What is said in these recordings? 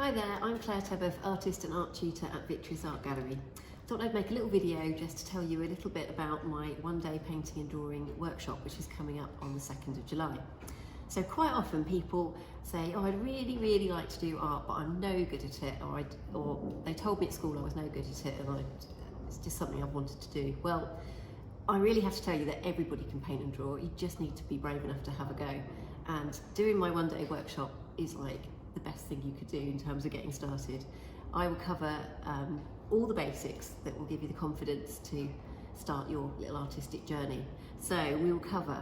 Hi there, I'm Clare Tebboth, artist and art tutor at Vitreus Art Gallery. Thought I'd make a little video just to tell you a little bit about my one-day painting and drawing workshop, which is coming up on the 2nd of July. So quite often people say, oh, I'd really like to do art, but I'm no good at it, or they told me at school I was no good at it, and it's just something I've wanted to do. Well, I really have to tell you that everybody can paint and draw. You just need to be brave enough to have a go. And doing my one-day workshop is like the best thing you could do in terms of getting started. I will cover all the basics that will give you the confidence to start your little artistic journey. So we will cover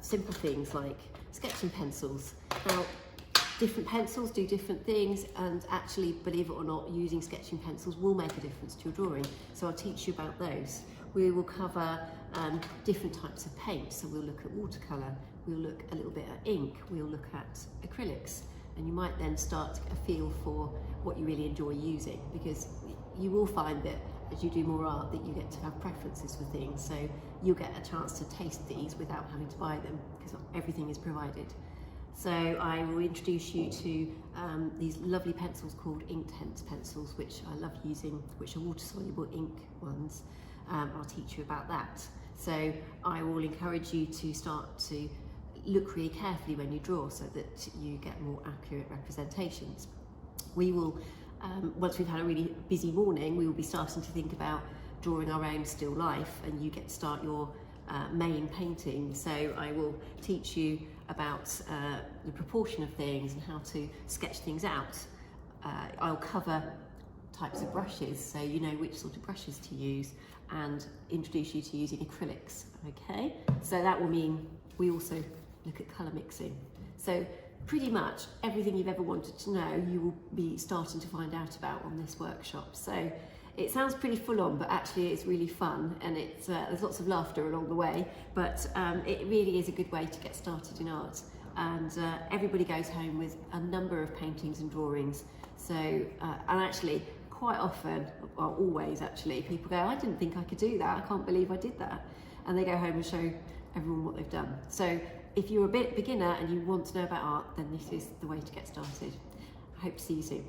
simple things like sketching pencils. Now, different pencils do different things, and actually, believe it or not, using sketching pencils will make a difference to your drawing. So I'll teach you about those. We will cover different types of paint. So we'll look at watercolour, we'll look a little bit at ink, we'll look at acrylics, and you might then start to get a feel for what you really enjoy using, because you will find that as you do more art that you get to have preferences for things, so you'll get a chance to taste these without having to buy them because everything is provided. So I will introduce you to these lovely pencils called Inktense pencils, which I love using, which are water-soluble ink ones. I'll teach you about that. So I will encourage you to start to look really carefully when you draw so that you get more accurate representations. We will, once we've had a really busy morning, we will be starting to think about drawing our own still life, and you get to start your main painting. So I will teach you about the proportion of things and how to sketch things out. I'll cover types of brushes, so you know which sort of brushes to use, and introduce you to using acrylics, okay? So that will mean we also look at colour mixing. So pretty much everything you've ever wanted to know, you will be starting to find out about on this workshop. So it sounds pretty full on, but actually it's really fun, and it's there's lots of laughter along the way, but it really is a good way to get started in art. And everybody goes home with a number of paintings and drawings. So, and actually, quite often, well, always actually, people go, I didn't think I could do that, I can't believe I did that. And they go home and show everyone what they've done. So if you're a bit beginner and you want to know about art, then this is the way to get started. I hope to see you soon.